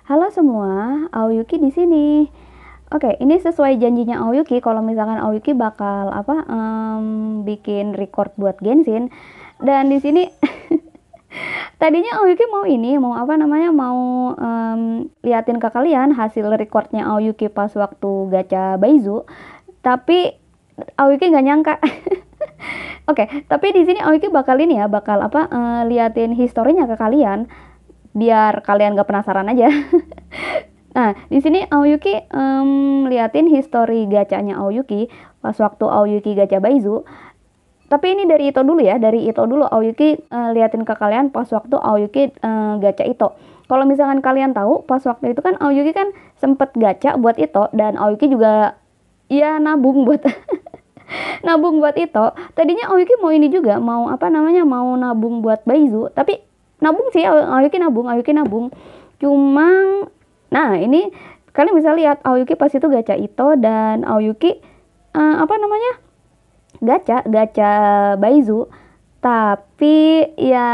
Halo semua, Aoyuki di sini. Oke, ini sesuai janjinya Aoyuki kalau misalkan Aoyuki bakal bikin record buat Genshin. Dan di sini tadinya Aoyuki mau liatin ke kalian hasil recordnya Aoyuki pas waktu gacha Baizu. Tapi Aoyuki nggak nyangka. Oke, tapi di sini Aoyuki bakal liatin historinya ke kalian biar kalian gak penasaran aja. Nah, di sini Aoyuki liatin history gacanya Aoyuki pas waktu Aoyuki gacha Baizu. Tapi ini dari Ito dulu ya, dari Ito dulu Aoyuki liatin ke kalian pas waktu Aoyuki gacha Ito. Kalau misalkan kalian tahu, pas waktu itu kan Aoyuki kan sempet gacha buat Ito dan Aoyuki juga ya nabung buat nabung buat Ito. Tadinya Aoyuki mau ini juga, mau nabung buat Baizu, tapi nabung sih Aoyuki nabung. Cuma nah, ini kalian bisa lihat Aoyuki pas itu gacha Ito dan Aoyuki gacha Baizu. Tapi ya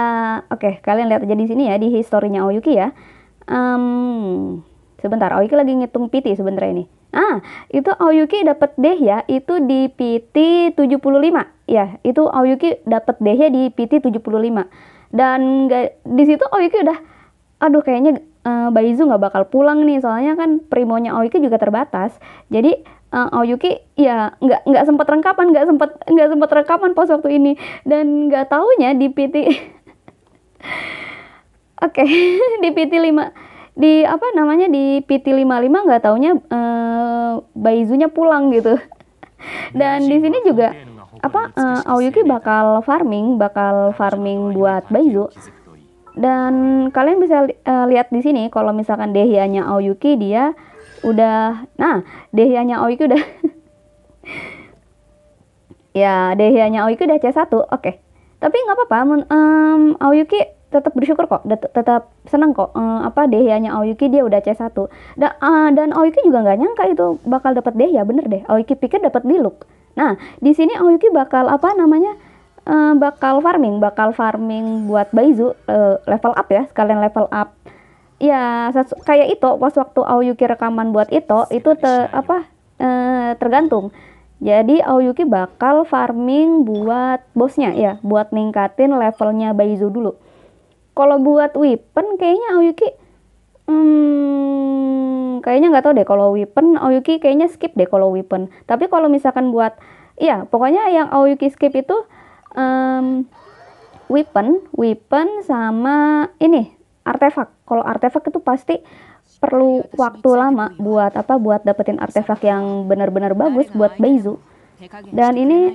oke, kalian lihat aja di sini ya di historinya Aoyuki ya. Sebentar, Aoyuki lagi ngitung PT sebentar ini. Itu Aoyuki dapat deh ya, itu di PT 75. Ya, itu Aoyuki dapat deh ya di PT 75. Dan di situ Aoyuki udah aduh kayaknya Baizu nggak bakal pulang nih, soalnya kan primonya Aoyuki juga terbatas. Jadi Aoyuki ya nggak sempat rekaman pas waktu ini, dan nggak taunya di PT oke, di PT 5 di PT 55 nggak taunya Baizunya pulang gitu. Dan di sini juga Aoyuki bakal farming buat Baizu. Dan kalian bisa lihat di sini kalau misalkan Dehyanya Aoyuki dia udah Dehyanya Aoyuki udah ya, Dehyanya Aoyuki udah C1. Oke. Tapi nggak apa-apa, Aoyuki tetap bersyukur kok, tetap senang kok. Dehyanya Aoyuki dia udah C1. Dan Aoyuki juga nggak nyangka itu bakal dapat Dehya, bener deh. Aoyuki pikir dapat Diluc. Nah, di sini Aoyuki bakal bakal farming buat Baizu, level up ya, sekalian level up. Ya, kayak itu pas waktu Aoyuki rekaman buat itu tergantung. Jadi Aoyuki bakal farming buat bosnya ya, buat ningkatin levelnya Baizu dulu. Kalau buat weapon kayaknya Aoyuki kayaknya nggak tahu deh. Kalau weapon Aoyuki kayaknya skip deh kalau weapon. Tapi kalau misalkan buat pokoknya yang Aoyuki skip itu weapon sama ini artefak. Kalau artefak itu pasti perlu waktu lama buat dapetin artefak yang benar-benar bagus buat Baizu. Dan ini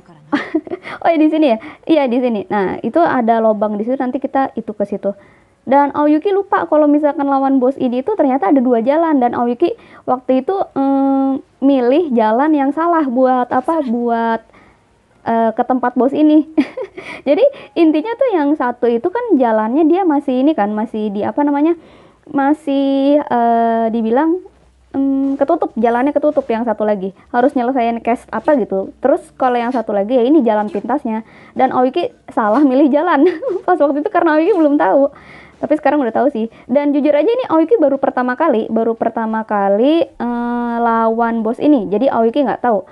oh ya di sini ya. Iya di sini. Nah, itu ada lobang di situ, nanti kita itu ke situ. Dan Aoyuki lupa kalau misalkan lawan bos ini itu ternyata ada 2 jalan, dan Aoyuki waktu itu milih jalan yang salah buat ke tempat bos ini. Jadi intinya tuh yang satu itu kan jalannya dia masih masih dibilang ketutup, jalannya ketutup. Yang satu lagi harus nyelesain quest gitu. Terus kalau yang satu lagi ya ini jalan pintasnya, dan Aoyuki salah milih jalan pas waktu itu karena Aoyuki belum tahu. Tapi sekarang udah tahu sih. Dan jujur aja ini Aoyuki baru pertama kali lawan bos ini. Jadi Aoyuki nggak tahu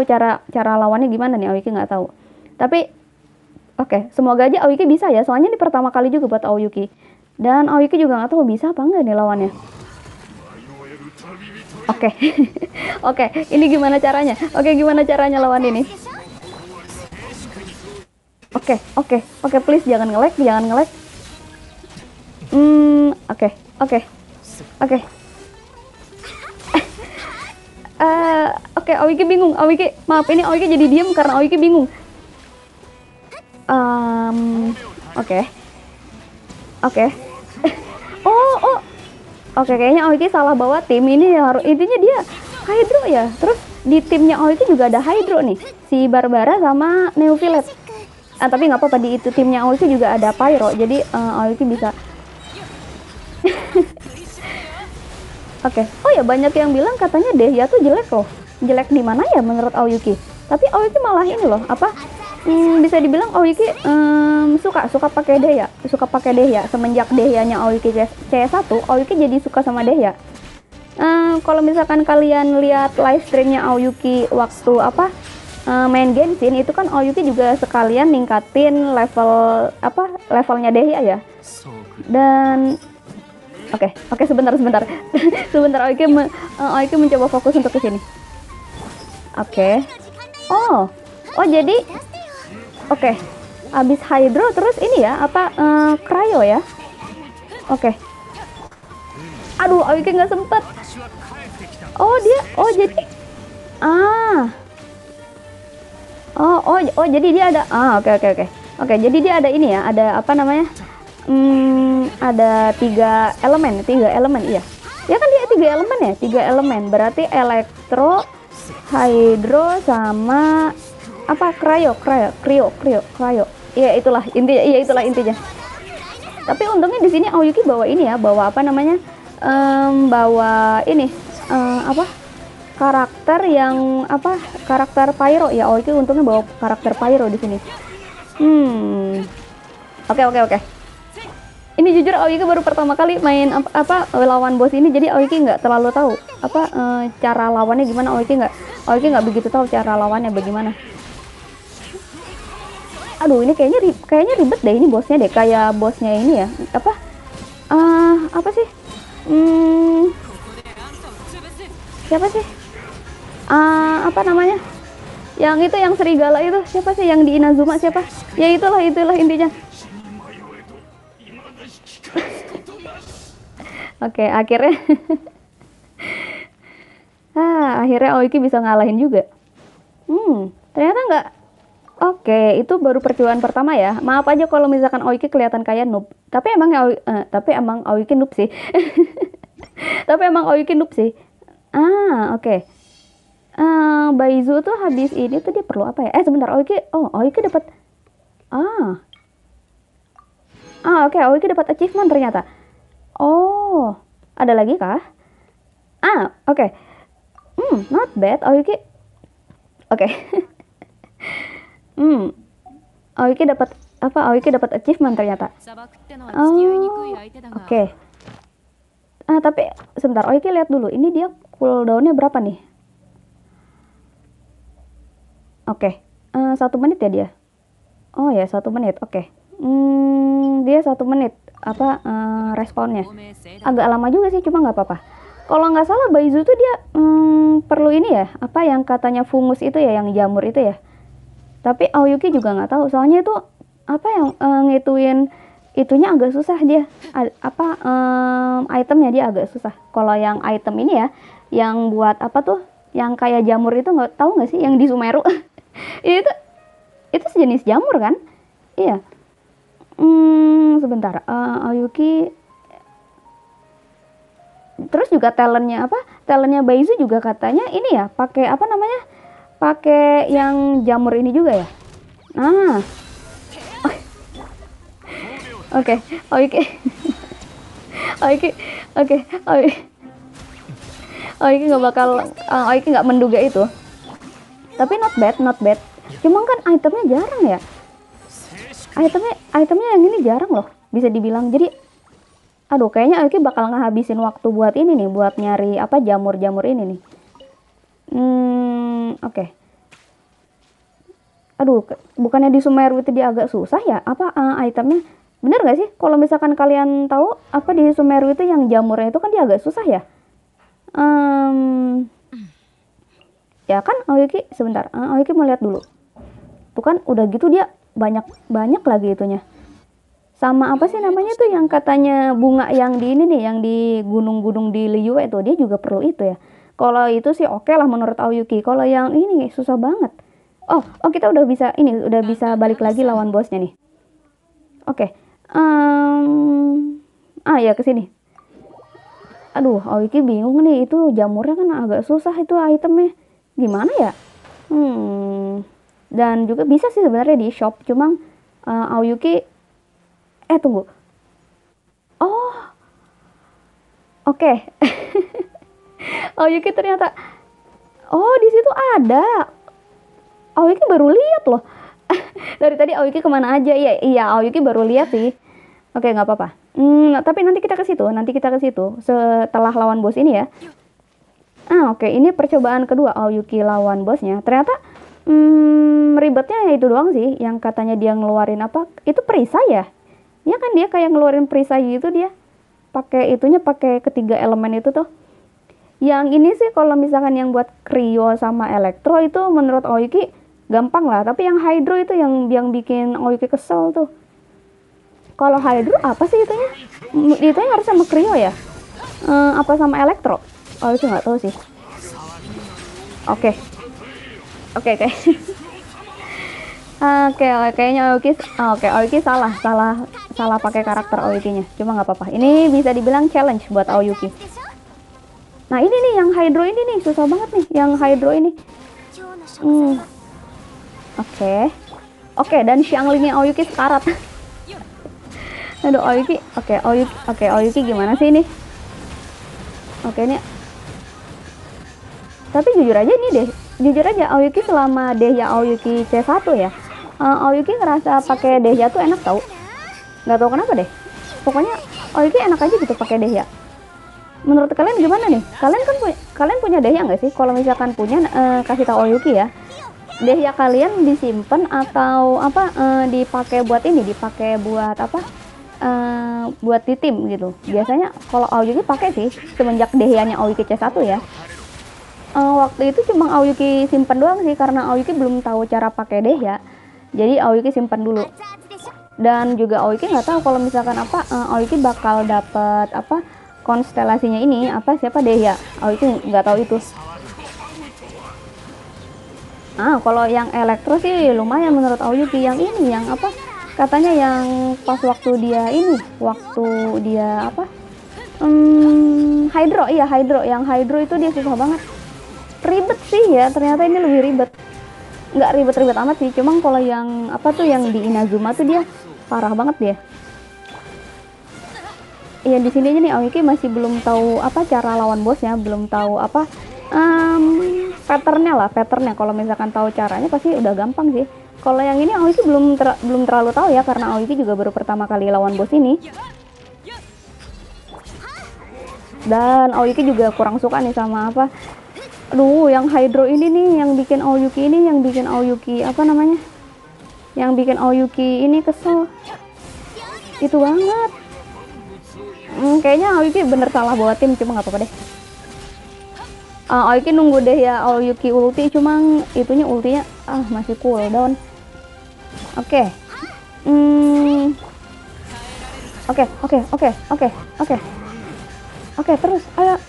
cara lawannya gimana nih. Aoyuki nggak tahu. Tapi oke, semoga aja Aoyuki bisa ya. Soalnya ini pertama kali juga buat Aoyuki. Dan Aoyuki juga nggak tahu bisa apa enggak nih lawannya. Oke. Oke, ini gimana caranya? Gimana caranya lawan ini? Oke, please jangan nge-lag. Oke. Aoyuki bingung. Maaf, ini Aoyuki jadi diem karena Aoyuki bingung. Oke. Oke, kayaknya Aoyuki salah bawa tim. Ini intinya dia Hydro ya. Terus di timnya Aoyuki juga ada Hydro nih, si Barbara sama Neophylet. Tapi nggak apa-apa, di itu timnya Aoyuki juga ada Pyro. Jadi Aoyuki bisa. Oke. Oh ya, banyak yang bilang katanya Dehya tuh jelek loh. Jelek di mana ya menurut Aoyuki? Tapi Aoyuki malah ini loh, bisa dibilang Aoyuki suka pakai Dehya, semenjak Dehyanya Aoyuki CS1, Aoyuki jadi suka sama Dehya. Kalau misalkan kalian lihat live streamnya Aoyuki waktu main Genshin, itu kan Aoyuki juga sekalian ningkatin levelnya Dehya ya. Dan oke, sebentar sebentar, Aoyuki mencoba fokus untuk ke sini. Oke. Jadi oke, habis Hydro terus ini ya Cryo ya. Oke. Aduh, Aoyuki nggak sempet. Jadi jadi dia ada oke, jadi dia ada ini ya, ada apa namanya, ada tiga elemen iya ya kan, dia tiga elemen berarti elektro, hydro, sama cryo. Iya itulah intinya. Tapi untungnya di sini Aoyuki bawa ini ya, bawa apa namanya, bawa ini karakter Pyro ya. Aoyuki untungnya bawa karakter Pyro di sini. Oke. Ini jujur Aoyuki baru pertama kali main lawan bos ini, jadi Aoyuki nggak terlalu tahu cara lawannya gimana. Aoyuki nggak begitu tahu cara lawannya bagaimana. Aduh, ini kayaknya ribet deh ini bosnya deh, kayak bosnya ini ya, apa sih, siapa sih, apa namanya, yang itu, yang serigala itu, siapa sih, yang di Inazuma siapa ya, itulah intinya. Oke, akhirnya akhirnya Aoyuki bisa ngalahin juga. Ternyata nggak. Oke, itu baru percobaan pertama ya. Maaf aja kalau misalkan Aoyuki kelihatan kayak noob. Tapi emang Aoyuki noob sih. Oke. Baizu tuh habis ini tuh dia perlu apa ya? Sebentar, Aoyuki dapat. Oke, Aoyuki dapat achievement ternyata. Ada lagi kah? Oke. Not bad, Aoyuki. Oke. Aoyuki dapat achievement ternyata. Oke. Tapi sebentar, Aoyuki lihat dulu. Ini dia cooldownnya berapa nih? Oke. 1 menit ya dia. Oh ya, 1 menit. Oke. Dia 1 menit responnya. Agak lama juga sih, cuma nggak apa-apa. Kalau nggak salah Baizu tuh dia perlu ini ya, yang katanya fungus itu ya, yang jamur itu ya. Tapi Aoyuki juga nggak tahu, soalnya itu yang ngituin itunya agak susah dia. Itemnya dia agak susah. Kalau yang item ini ya, yang buat yang kayak jamur itu, nggak tahu nggak sih, yang di Sumeru. itu sejenis jamur kan? Iya. Sebentar, Aoyuki. Terus juga talentnya Baizu juga katanya ini ya, pakai pakai yang jamur ini juga ya. Oke, Aoyuki nggak menduga itu. Tapi not bad. Cuma kan itemnya jarang ya. Itemnya yang ini jarang loh, bisa dibilang. Jadi kayaknya Aoyuki bakal ngehabisin waktu buat ini nih, buat nyari jamur-jamur ini nih. Oke. Bukannya di Sumeru itu dia agak susah ya? Itemnya? Bener gak sih? Kalau misalkan kalian tahu, di Sumeru itu yang jamurnya itu kan dia agak susah ya? Ya kan Aoyuki, sebentar. Aoyuki mau lihat dulu. Tuh kan udah gitu dia banyak lagi itunya. Sama apa sih namanya tuh yang katanya bunga yang di ini nih, yang di gunung-gunung di Liyue itu, dia juga perlu itu ya. Kalau itu sih oke lah menurut Aoyuki. Kalau yang ini susah banget. Kita udah bisa balik lagi lawan bosnya nih. Oke. Ya ke sini. Aoyuki bingung nih, itu jamurnya kan agak susah itu itemnya. Gimana ya? Dan juga bisa sih sebenarnya di shop, cuma Aoyuki tunggu. Oke. Aoyuki ternyata di situ ada. Aoyuki baru lihat loh. Dari tadi Aoyuki kemana aja? Iya, iya, Aoyuki baru lihat sih. Oke, nggak apa-apa. Tapi nanti kita ke situ, setelah lawan bos ini ya. Oke, ini percobaan kedua Aoyuki lawan bosnya. Ternyata ribetnya ya itu doang sih, yang katanya dia ngeluarin apa? Itu perisai ya? Ya kan dia kayak ngeluarin perisai gitu dia. Pakai ketiga elemen itu tuh. Yang ini sih kalau misalkan yang buat Kryo sama Elektro itu menurut Aoyuki gampang lah, tapi yang Hydro itu yang bikin Aoyuki kesel tuh. Kalau Hydro apa sih itunya? Itunya harus sama Kryo ya? Apa sama Elektro? Aoyuki nggak tahu sih. Oke. Oke. Kayaknya Aoyuki salah pakai karakter Aoyukinya. Cuma nggak apa-apa. Ini bisa dibilang challenge buat Aoyuki. Nah ini nih yang Hydro ini nih susah banget nih, yang Hydro ini. Oke, dan Xianglingnya Aoyuki sekarat. Aduh Aoyuki, Aoyuki gimana sih ini? Oke ini. Tapi jujur aja Aoyuki selama Dehya Aoyuki C1 ya. Aoyuki ngerasa pakai Dehya tuh enak tau. Nggak tahu kenapa deh. Pokoknya Aoyuki enak aja gitu pakai Dehya. Menurut kalian gimana nih? Kalian punya Dehya nggak sih? Kalau misalkan punya, kasih tahu Aoyuki ya. Dehya kalian disimpan atau apa, dipakai buat apa? Buat di tim gitu. Biasanya kalau Aoyuki pakai sih semenjak Dehyanya Aoyuki C1 ya. Waktu itu cuma Aoyuki simpan doang sih karena Aoyuki belum tahu cara pakai Dehya. Jadi Aoyuki simpan dulu. Dan juga Aoyuki nggak tahu kalau misalkan apa, Aoyuki bakal dapat apa, konstelasinya ini apa, siapa Dehya. Aoyuki nggak tahu itu. Kalau yang Elektro sih lumayan menurut Aoyuki. Yang ini yang apa, katanya yang pas waktu dia apa, Hydro. Iya Hydro, yang Hydro itu dia susah banget, ribet sih ya. Ternyata ini lebih ribet. Nggak ribet-ribet amat sih, cuma kalau yang apa tuh yang di Inazuma tuh dia parah banget dia. Iya di sini aja nih Aoyuki masih belum tahu apa cara lawan bosnya, belum tahu apa, patternnya. Kalau misalkan tahu caranya pasti udah gampang sih. Kalau yang ini Aoyuki belum terlalu tahu ya, karena Aoyuki juga baru pertama kali lawan bos ini. Dan Aoyuki juga kurang suka nih sama apa, aduh yang Hydro ini nih, yang bikin Aoyuki apa namanya, yang bikin Aoyuki ini kesel itu banget. Kayaknya Aoyuki bener salah bawa tim, cuma nggak apa-apa deh. Aoyuki nunggu deh ya Aoyuki ulti, cuma itunya ultinya masih cooldown. Oke. Oke, terus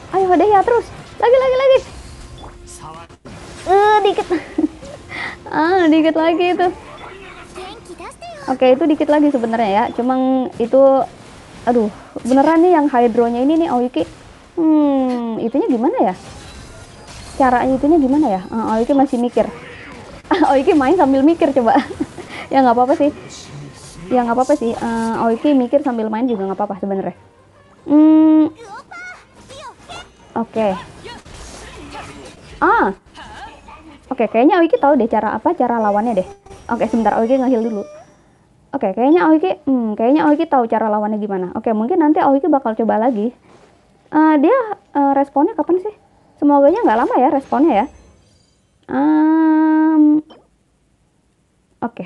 ayo deh ya, terus lagi dikit. Dikit lagi itu. Oke, itu dikit lagi sebenarnya ya, cuma itu aduh beneran nih yang Hydronya ini nih Aoyuki, itunya gimana ya, caranya itunya gimana ya. Aoyuki masih mikir. Aoyuki main sambil mikir coba. Ya nggak apa-apa sih, Aoyuki mikir sambil main juga nggak apa-apa sebenarnya. Oke, kayaknya Aoyuki tahu deh cara lawannya deh. Oke, sebentar, Aoyuki nge-heal dulu. Oke, kayaknya Aoyuki tahu cara lawannya gimana. Oke, mungkin nanti Aoyuki bakal coba lagi. Dia responnya kapan sih? Semoganya nggak lama ya responnya ya. Oke.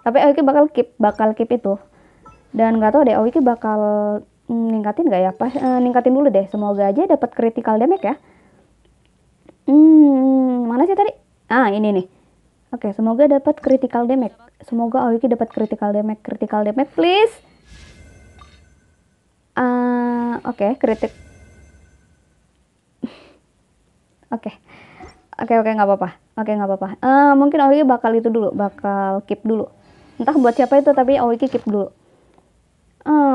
Tapi Aoyuki bakal keep itu. Dan nggak tahu deh Aoyuki bakal ningkatin nggak ya? Ningkatin dulu deh. Semoga aja dapat critical damage ya. Mana sih tadi? Ini nih. Oke, semoga dapat critical damage. Semoga Aoyuki dapat critical damage. Critical damage please. Oke, kritik. Oke, nggak apa-apa. Mungkin Aoyuki bakal itu dulu, bakal keep dulu. Entah buat siapa itu, tapi Aoyuki keep dulu.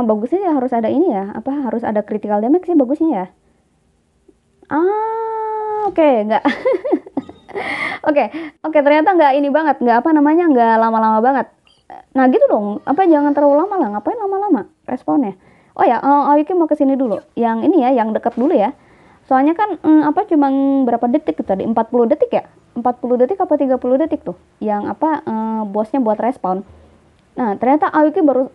Bagusnya ya harus ada ini ya, harus ada critical damage sih bagusnya ya. Oke, enggak. Oke, ternyata nggak ini banget, nggak lama-lama banget. Nah gitu dong, jangan terlalu lama lah, ngapain lama-lama responnya. Oh ya, Aoyuki mau kesini dulu, yang ini ya, yang deket dulu ya. Soalnya kan apa cuma berapa detik gitu tadi? 40 detik ya? 40 detik apa 30 detik tuh? Yang apa bosnya buat respawn. Nah, ternyata Aoyuki baru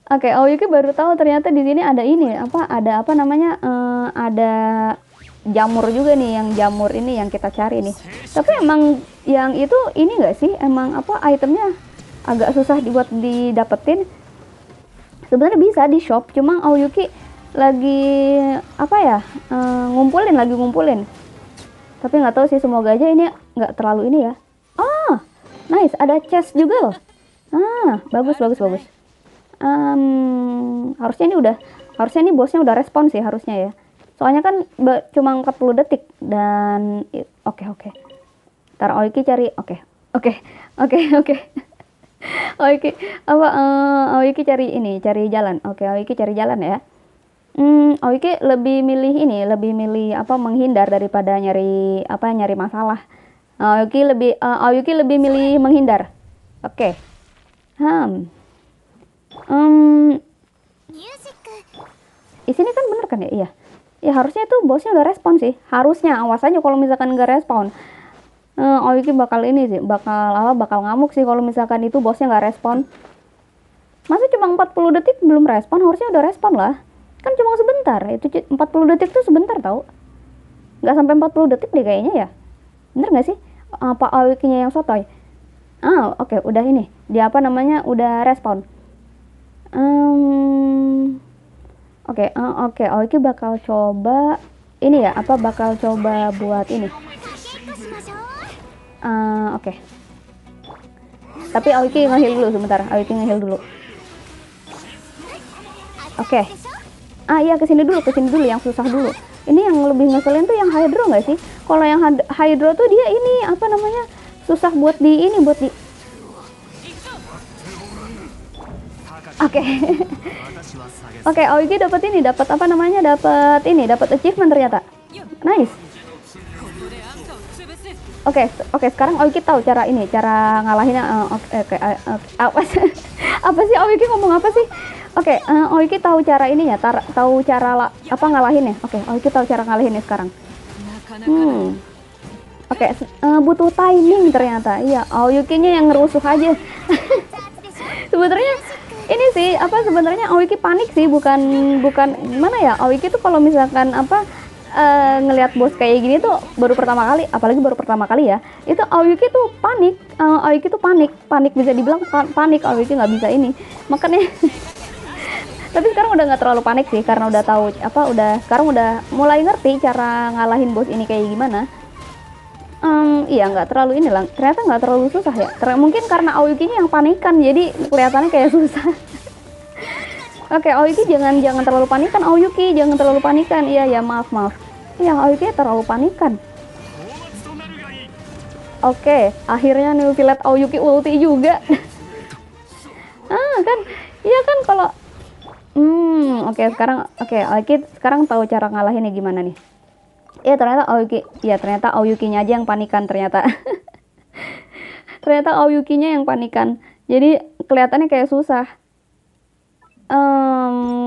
Oke, Aoyuki baru tahu ternyata di sini ada ini ada apa namanya ada jamur juga nih, yang jamur ini yang kita cari nih. Tapi emang yang itu ini enggak sih? Emang apa itemnya agak susah dibuat didapetin. Sebenarnya bisa di shop, cuma Aoyuki lagi apa ya? Lagi ngumpulin. Tapi nggak tahu sih, semoga aja ini nggak terlalu ini ya. Ah, nice, ada chest juga loh. Bagus. Harusnya ini bosnya udah respon sih harusnya ya. Soalnya kan cuma 40 detik dan oke. Ntar Aoyuki cari oke. Aoyuki Aoyuki cari jalan. Oke, Aoyuki cari jalan ya. Aoyuki lebih milih apa menghindar daripada nyari masalah. Aoyuki lebih milih menghindar. Oke. Di sini kan bener kan ya? Iya. Ya harusnya itu bosnya udah respon sih. Harusnya, awas aja kalau misalkan nggak respon. Aoyuki bakal ngamuk sih kalau misalkan itu bosnya nggak respon. Masa cuma 40 detik belum respon? Harusnya udah respon lah. Kan cuma sebentar. Itu 40 detik tuh sebentar tau. Nggak sampai 40 detik deh kayaknya ya. Bener nggak sih? Apa Aoyukinya yang sotoy? Oke, udah ini. Dia apa namanya? Udah respon. Oke, Aoyuki bakal coba ini ya, bakal coba buat ini. Oke. Tapi Aoyuki nge-heal dulu sebentar. Oke. Iya, kesini dulu yang susah dulu. Ini yang lebih ngeselin tuh yang Hydro nggak sih? Kalau yang Hydro tuh dia ini apa namanya? Susah buat di. Oke. Oke, Aoyuki dapat achievement ternyata. Nice. Oke, sekarang Aoyuki tahu cara ngalahinnya. Apa sih Aoyuki ngomong apa sih? Oke, Aoyuki tahu cara ininya, tahu cara ngalahinnya. Oke, Aoyuki tahu cara ngalahinnya sekarang. Oke, butuh timing ternyata. Iya, Aoyukinya yang ngerusuh aja. Sebenarnya ini sih sebenarnya Aoyuki panik sih, bukan gimana ya. Aoyuki tuh kalau misalkan ngelihat bos kayak gini tuh apalagi baru pertama kali ya, itu Aoyuki tuh panik bisa dibilang panik. Aoyuki nggak bisa ini makanya. Tapi sekarang udah nggak terlalu panik sih, karena udah tahu sekarang udah mulai ngerti cara ngalahin bos ini kayak gimana. Iya, nggak terlalu ternyata nggak terlalu susah ya. Mungkin karena Aoyukinya yang panikan, jadi kelihatannya kayak susah. Oke, Aoyuki jangan terlalu panikan. Iya, maaf. Iya, Aoyuki terlalu panikan. Oke, akhirnya New Village Aoyuki ulti juga. Kan, iya kan kalau Aoyuki sekarang tahu cara ngalahinnya gimana nih. Ternyata Aoyukinya aja yang panikan ternyata. Ternyata Aoyukinya yang panikan. Jadi kelihatannya kayak susah.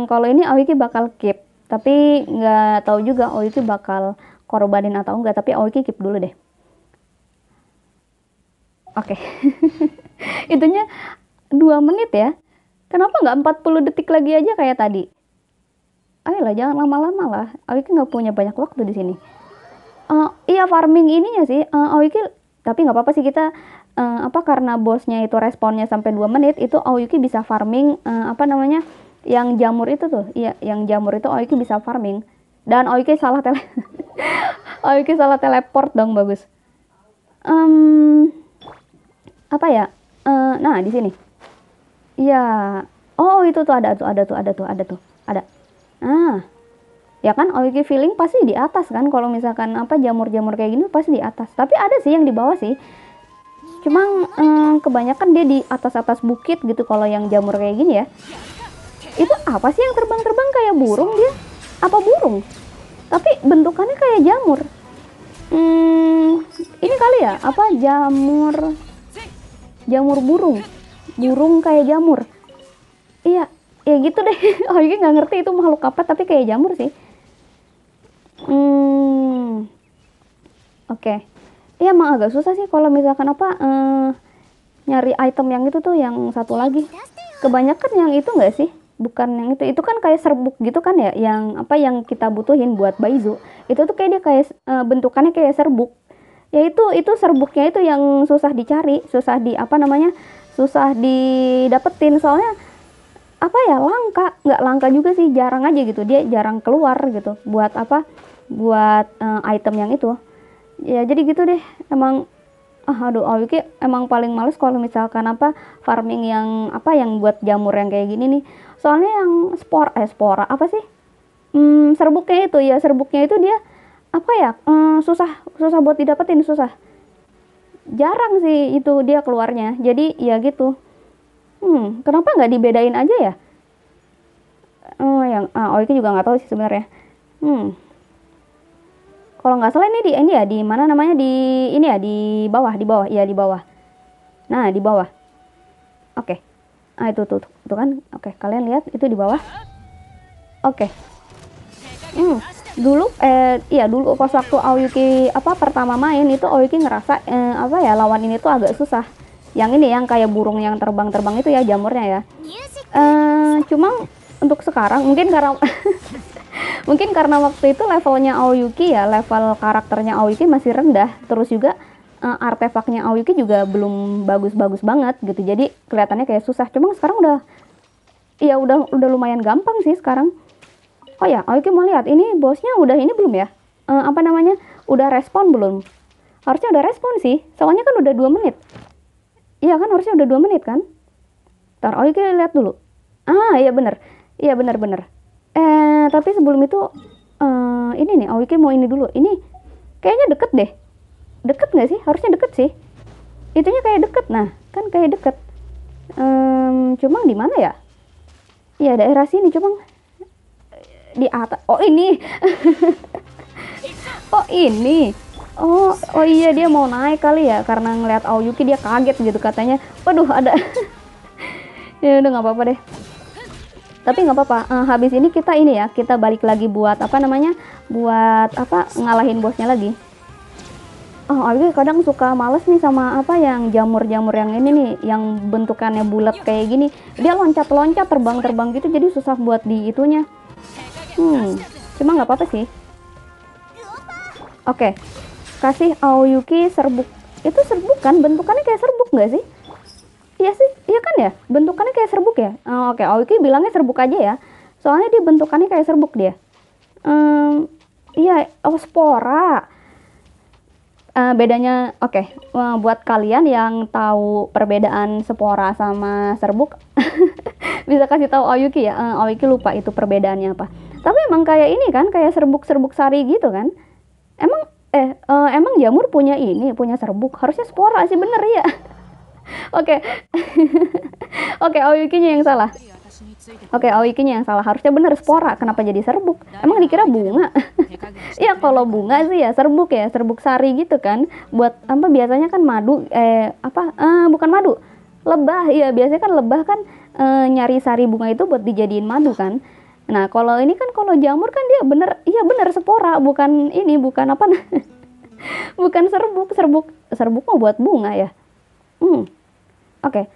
Kalau ini Aoyuki bakal keep, tapi nggak tahu juga Aoyuki bakal korbanin atau enggak, tapi Aoyuki keep dulu deh. Oke. Itunya 2 menit ya. Kenapa nggak 40 detik lagi aja kayak tadi? Ayolah, jangan lama-lama lah. Aoyuki nggak punya banyak waktu di sini. Iya, farming ininya sih Aoyuki, tapi nggak apa-apa sih kita karena bosnya itu responnya sampai 2 menit, itu Aoyuki bisa farming yang jamur itu tuh. Iya, yang jamur itu Aoyuki bisa farming. Dan Aoyuki salah teleport dong, bagus. Nah, di sini. Iya. Oh, itu tuh ada. Ya kan Aoyuki feeling pasti di atas kan, kalau misalkan jamur-jamur kayak gini pasti di atas. Tapi ada sih yang di bawah sih. Cuma kebanyakan dia di atas bukit gitu kalau yang jamur kayak gini ya. Itu apa sih yang terbang-terbang kayak burung dia? Apa burung? Tapi bentukannya kayak jamur. Ini kali ya, jamur burung. Burung kayak jamur. Iya, ya gitu deh. Aoyuki nggak ngerti itu makhluk apa, tapi kayak jamur sih. Hmm, oke. Iya emang agak susah sih kalau misalkan apa nyari item yang itu tuh yang satu lagi. Kebanyakan yang itu enggak sih? Bukan yang itu kan kayak serbuk gitu kan ya, yang apa yang kita butuhin buat Baizu. Itu tuh kayak dia kayak bentukannya kayak serbuk. Ya itu serbuknya itu yang susah dicari, susah di apa namanya? Susah didapetin soalnya apa ya langka, nggak langka juga sih, jarang aja gitu, dia jarang keluar gitu buat apa, buat item yang itu ya. Jadi gitu deh emang. Aduh, Awiki emang paling males kalau misalkan apa farming yang apa yang buat jamur yang kayak gini nih. Soalnya yang spora apa sih, serbuknya itu ya, serbuknya itu dia apa ya, susah susah buat didapetin, susah, jarang sih itu dia keluarnya. Jadi ya gitu. Kenapa nggak dibedain aja ya? Yang Oiki juga nggak tahu sih sebenarnya. Kalau nggak salah ini ya di mana namanya, di ini ya di bawah ya, di bawah. Nah di bawah. Oke. Itu kan. Oke, kalian lihat itu di bawah. Oke. Dulu iya dulu pas waktu Aoyuki apa pertama main itu Aoyuki ngerasa apa ya, lawan ini tuh agak susah. Yang ini yang kayak burung yang terbang-terbang itu ya, jamurnya ya. Cuma untuk sekarang mungkin karena mungkin karena waktu itu levelnya Aoyuki ya, level karakternya Aoyuki masih rendah, terus juga artefaknya Aoyuki juga belum bagus-bagus banget gitu. Jadi kelihatannya kayak susah. Cuma sekarang udah lumayan gampang sih sekarang. Oh ya, Aoyuki mau lihat ini bosnya udah ini belum ya? Apa namanya? Udah respon belum? Harusnya udah respon sih. Soalnya kan udah 2 menit. Iya kan, harusnya udah 2 menit kan? Ntar Aoyuki lihat dulu. Iya bener. Iya bener. Tapi sebelum itu ini nih Aoyuki mau ini dulu. Ini kayaknya deket deh. Deket nggak sih? Harusnya deket sih. Itunya kayak deket. Nah, kan kayak deket. Cuma di mana ya? Iya daerah sini, cuma di atas. Oh ini. Oh ini. Oh iya dia mau naik kali ya, karena ngeliat Aoyuki dia kaget gitu katanya. Waduh ada. Ya udah nggak apa-apa deh. Tapi nggak apa-apa. Habis ini kita ini ya, kita balik lagi buat apa namanya, buat apa ngalahin bosnya lagi. Aoyuki kadang suka males nih sama apa yang jamur-jamur yang ini nih, yang bentukannya bulat kayak gini. Dia loncat-loncat, terbang-terbang gitu, jadi susah buat di itunya. Cuma nggak apa-apa sih. Oke. Kasih Aoyuki serbuk. Itu serbuk kan? Bentukannya kayak serbuk nggak sih? Iya sih, iya kan ya? Bentukannya kayak serbuk ya? Oke, Aoyuki bilangnya serbuk aja ya. Soalnya dia bentukannya kayak serbuk dia. Iya, spora. Bedanya, oke. Buat kalian yang tahu perbedaan spora sama serbuk, bisa kasih tahu Aoyuki ya. Aoyuki lupa itu perbedaannya apa. Tapi emang kayak ini kan, kayak serbuk-serbuk sari gitu kan? Emang jamur punya ini, punya serbuk. Harusnya spora sih, bener ya. Oke. Oke, Aoyukinya yang salah. Aoyukinya yang salah. Harusnya bener spora. Kenapa jadi serbuk? Emang dikira bunga? Ya kalau bunga sih ya serbuk ya, serbuk sari gitu kan. Buat apa biasanya kan madu bukan madu. Lebah. Iya, biasanya kan lebah kan nyari sari bunga itu buat dijadiin madu kan. Nah, kalau ini kan kalau jamur kan dia bener spora, bukan ini, bukan apa bukan serbuk. Serbuk mau buat bunga ya. Oke.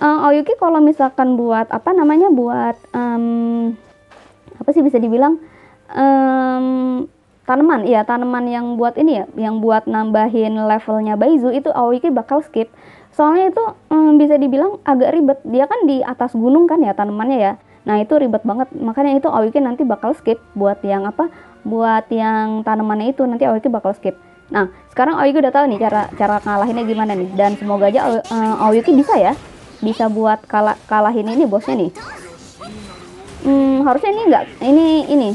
Aoyuki kalau misalkan buat apa namanya, buat apa sih bisa dibilang tanaman yang buat ini ya, yang buat nambahin levelnya Baizu itu Aoyuki bakal skip. Soalnya itu bisa dibilang agak ribet. Dia kan di atas gunung kan ya tanamannya ya. Nah itu ribet banget. Makanya itu Aoyuki nanti bakal skip buat yang apa? Buat yang tanamannya itu nanti Aoyuki bakal skip. Nah sekarang Aoyuki udah tahu nih cara ngalahinnya gimana nih. Dan semoga aja Aoyuki bisa ya. Bisa buat kalahin ini bosnya nih. Harusnya ini enggak. Ini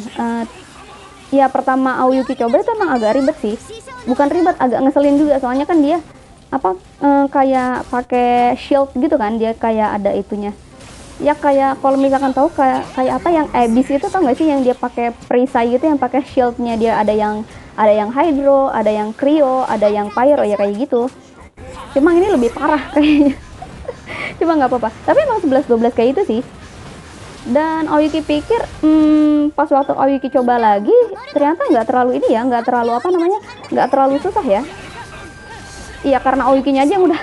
ya pertama Aoyuki coba itu emang agak ribet sih. Bukan ribet, agak ngeselin juga. Soalnya kan dia kayak pakai shield gitu kan. Dia kayak ada itunya. Ya kayak kalau misalkan tahu kayak apa yang Abyss itu, tau gak sih yang dia pakai perisai gitu, yang pakai shieldnya dia ada yang hydro, ada yang cryo, ada yang pyro ya kayak gitu. Cuma ini lebih parah kayaknya. Cuma nggak apa-apa. Tapi emang 11-12 kayak itu sih. Dan Aoyuki pikir pas waktu Aoyuki coba lagi ternyata nggak terlalu ini ya, nggak terlalu apa namanya, nggak terlalu susah ya. Iya, karena Aoyuki-nya aja yang udah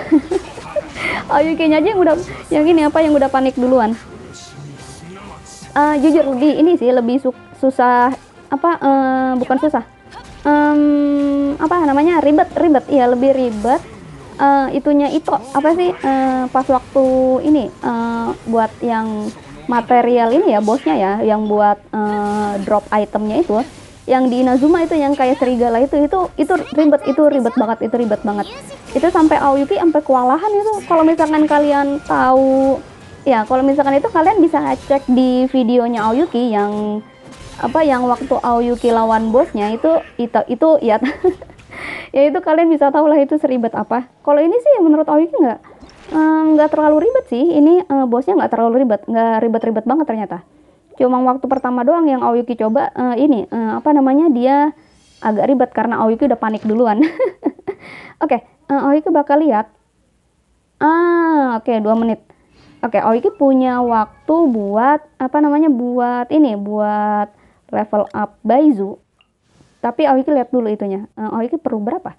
Aoyuki-nya aja yang udah yang ini apa yang udah panik duluan. Jujur lebih ini sih lebih susah apa bukan susah, apa namanya, ribet iya lebih ribet. Itunya itu apa sih, pas waktu ini buat yang material ini ya, bosnya ya, yang buat drop itemnya itu, yang di Inazuma itu yang kayak serigala itu ribet banget, itu ribet banget. Itu sampai Aoyuki sampai kewalahan itu. Kalau misalkan kalian tahu ya, kalau misalkan itu kalian bisa cek di videonya Aoyuki yang apa, yang waktu Aoyuki lawan bosnya itu ya. Ya itu kalian bisa tahu lah itu seribet apa. Kalau ini sih menurut Aoyuki nggak terlalu ribet sih. Ini bosnya nggak terlalu ribet, nggak ribet-ribet banget ternyata. Cuma waktu pertama doang yang Aoyuki coba ini apa namanya, dia agak ribet karena Aoyuki udah panik duluan. Oke, Aoyuki bakal lihat. Oke, 2 menit. Oke, Aoyuki punya waktu buat apa namanya, buat ini, buat level up Baizu. Tapi Aoyuki lihat dulu itunya. Aoyuki perlu berapa?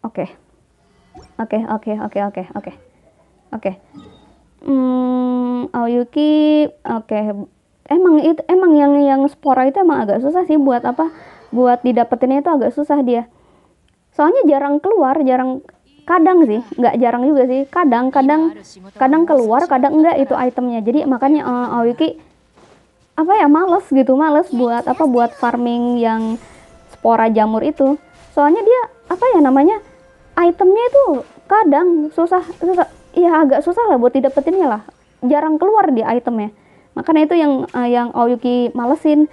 Oke. Aoyuki oke. Emang yang spora itu emang agak susah sih buat apa? Buat didapetinnya itu agak susah dia. Soalnya jarang keluar, kadang sih, nggak jarang juga sih. Kadang keluar, kadang enggak itu itemnya. Jadi makanya Aoyuki apa ya, males buat apa, buat farming yang spora jamur itu. Soalnya dia apa ya namanya, itemnya itu kadang susah ya, agak susah lah buat didapetinnya lah, jarang keluar di itemnya. Makanya itu yang Aoyuki malesin.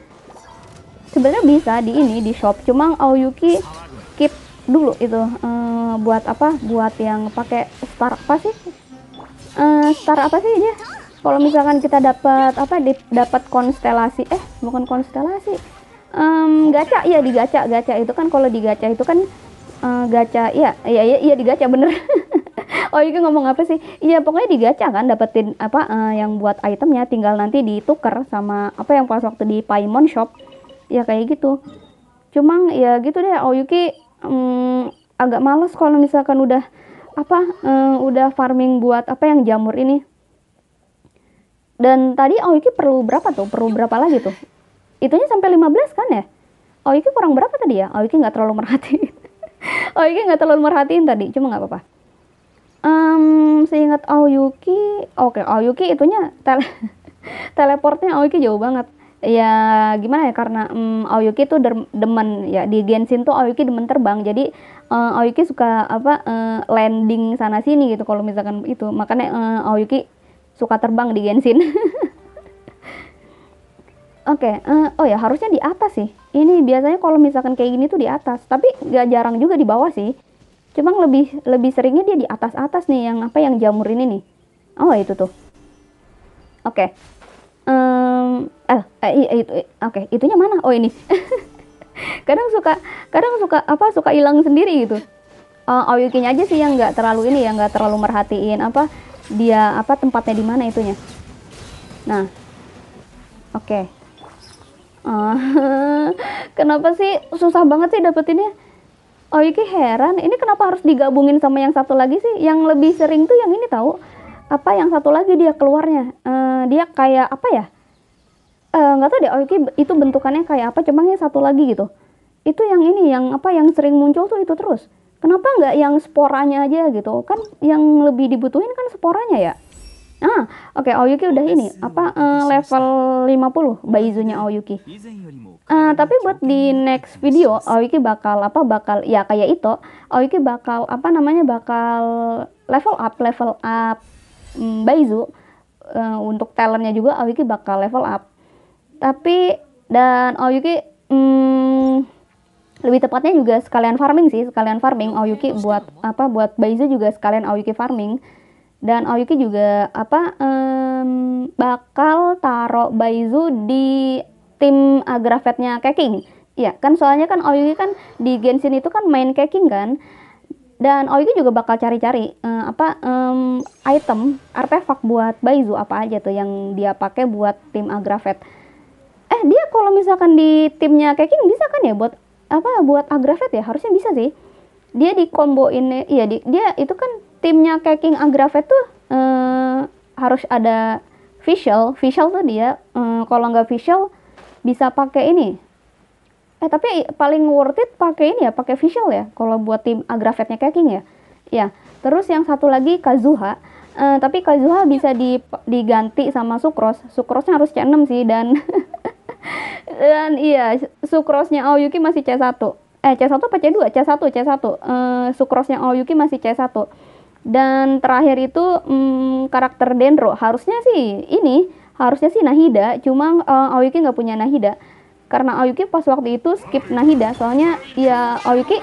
Sebenarnya bisa di ini, di shop, cuma Aoyuki keep dulu itu buat apa, buat yang pakai star apa sih, star apa sih dia, kalau misalkan kita dapat apa, dapat konstelasi, bukan konstelasi, gacha ya, di gacha itu kan, kalau di gacha itu kan gacha iya di gacha bener. Oh iya, ngomong apa sih, iya pokoknya di gacha kan dapetin apa yang buat itemnya, tinggal nanti ditukar sama apa yang pas waktu di Paimon shop ya, kayak gitu. Cuma ya gitu deh, Aoyuki agak males kalau misalkan udah apa udah farming buat apa yang jamur ini. Dan tadi Aoyuki perlu berapa tuh? Perlu berapa lagi tuh? Itunya sampai 15 kan ya? Aoyuki kurang berapa tadi ya? Aoyuki nggak terlalu merhatiin. Aoyuki nggak terlalu merhatiin tadi, cuma nggak apa-apa. Seingat Aoyuki, oke, Aoyuki itunya teleportnya Aoyuki jauh banget. Ya gimana ya, karena Aoyuki tuh demen ya, di Genshin tuh Aoyuki demen terbang. Jadi Aoyuki suka apa landing sana sini gitu kalau misalkan itu. Makanya Aoyuki suka terbang di Genshin. Oke, oh ya harusnya di atas sih. Ini biasanya kalau misalkan kayak gini tuh di atas, tapi gak jarang juga di bawah sih. Cuma lebih seringnya dia di atas nih, yang apa, yang jamur ini nih. Oh itu tuh. Oke. Oke, itunya mana? Oh ini. kadang suka apa, suka hilang sendiri gitu. Aoyuki-nya aja sih yang nggak terlalu ini, yang nggak terlalu merhatiin apa dia apa tempatnya di mana itunya. Nah, oke. Kenapa sih susah banget sih dapetinnya? Aoyuki heran, ini kenapa harus digabungin sama yang satu lagi sih? Yang lebih sering tuh yang ini tahu. Apa yang satu lagi dia keluarnya? Dia kayak apa ya? Nggak tahu deh Aoyuki itu bentukannya kayak apa, cuma yang satu lagi gitu. Itu yang ini, yang apa, yang sering muncul tuh itu terus. Kenapa nggak yang sporanya aja gitu? Kan yang lebih dibutuhin kan sporanya ya. Oke, Aoyuki udah ini apa level 50 Baizunya Aoyuki. Tapi buat di next video Aoyuki bakal ya kayak itu, Aoyuki bakal apa namanya, bakal level up Baizu. Untuk talentnya juga Aoyuki bakal level up. Tapi dan Aoyuki lebih tepatnya juga sekalian farming Aoyuki buat apa, buat Baizu juga sekalian Aoyuki farming. Dan Aoyuki juga apa bakal taruh Baizu di tim Agravetnya Keqing. Iya kan, soalnya kan Aoyuki kan di Genshin itu kan main Keqing kan. Dan Aoyuki juga bakal cari-cari item artefak buat Baizu apa aja tuh yang dia pakai buat tim Agravet. Dia kalau misalkan di timnya Keking bisa kan ya buat Agravet ya, harusnya bisa sih. Dia di comboin, iya dia itu kan timnya Keking Agravet tuh harus ada visual tuh dia kalau nggak visual bisa pakai ini. Tapi paling worth it pakai ini ya, pakai visual ya kalau buat tim Agravetnya Keking ya. Ya, terus yang satu lagi Kazuha. Tapi Kazuha bisa diganti sama Sucrose. Sucrose-nya harus C6 sih dan dan iya, Sucrose-nya Aoyuki masih C1. C1 apa C2? C1. Sucrose-nya Aoyuki masih C1. Dan terakhir itu karakter Dendro. Harusnya sih Nahida, cuma Aoyuki nggak punya Nahida. Karena Aoyuki pas waktu itu skip Nahida, soalnya ya Aoyuki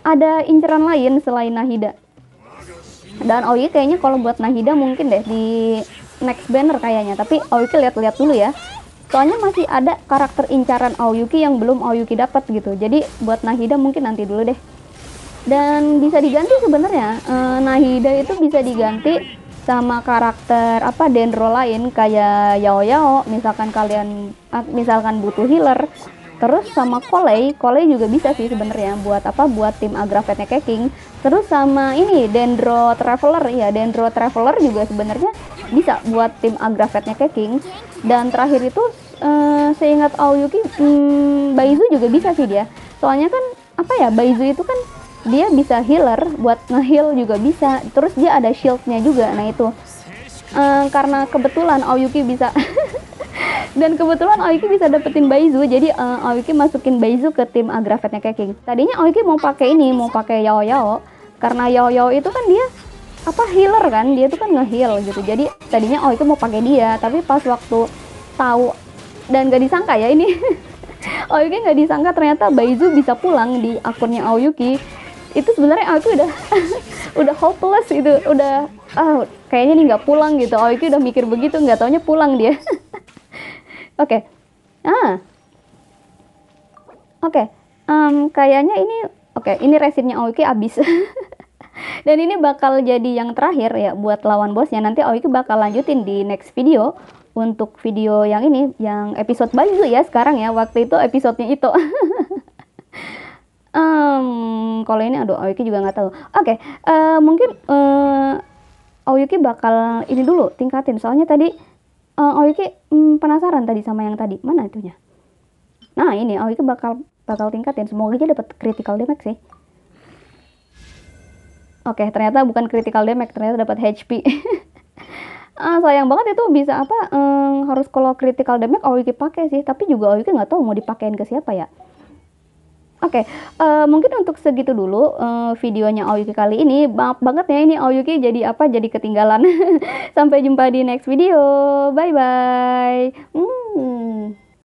ada inceran lain selain Nahida. Dan Aoyuki kayaknya kalau buat Nahida mungkin deh di next banner kayaknya. Tapi Aoyuki lihat-lihat dulu ya. Soalnya masih ada karakter incaran Aoyuki yang belum Aoyuki dapat gitu. Jadi buat Nahida mungkin nanti dulu deh. Dan bisa diganti sebenarnya. Nahida itu bisa diganti sama karakter Dendro lain kayak Yao. Misalkan kalian butuh healer. Terus sama Collei juga bisa sih sebenarnya buat tim Agravetnya Keking. Terus sama ini Dendro Traveler ya, Dendro Traveler juga sebenarnya bisa buat tim Agravetnya Keking. Dan terakhir itu seingat Aoyuki Baizu juga bisa sih dia. Soalnya kan Baizu itu kan dia bisa healer, buat nge-heal juga bisa. Terus dia ada shieldnya juga. Nah itu karena kebetulan Aoyuki bisa dan kebetulan Aoyuki bisa dapetin Baizu, jadi Aoyuki masukin Baizu ke tim Agravetnya Keking. Tadinya Aoyuki mau pakai Yao, karena Yao itu kan dia healer kan, dia tuh kan nge-heal gitu. Jadi tadinya Aoyuki mau pakai dia, tapi pas waktu tahu dan gak disangka ya ini Aoyuki gak disangka ternyata Baizu bisa pulang di akunnya Aoyuki. Itu sebenarnya Aoyuki udah udah hopeless gitu, udah kayaknya nih nggak pulang gitu. Aoyuki udah mikir begitu, nggak taunya pulang dia. Oke. Kayaknya ini resinnya Aoyuki habis. Dan ini bakal jadi yang terakhir ya buat lawan bosnya. Nanti Aoyuki bakal lanjutin di next video. Untuk video yang ini, yang episode Baizu ya sekarang ya. Waktu itu episodenya itu. Kalau ini Aoyuki juga nggak tahu. Mungkin Aoyuki bakal ini dulu tingkatin. Soalnya tadi Aoyuki penasaran tadi sama yang tadi. Mana itunya? Nah, ini Aoyuki bakal tingkatin. Semoga aja dapat critical damage sih. Ternyata bukan critical damage, ternyata dapat HP. Sayang banget itu bisa harus kalau critical damage Aoyuki pakai sih, tapi juga Aoyuki nggak tahu mau dipakein ke siapa ya. Mungkin untuk segitu dulu videonya Aoyuki kali ini. Maaf banget ya ini Aoyuki jadi ketinggalan. Sampai jumpa di next video. Bye bye.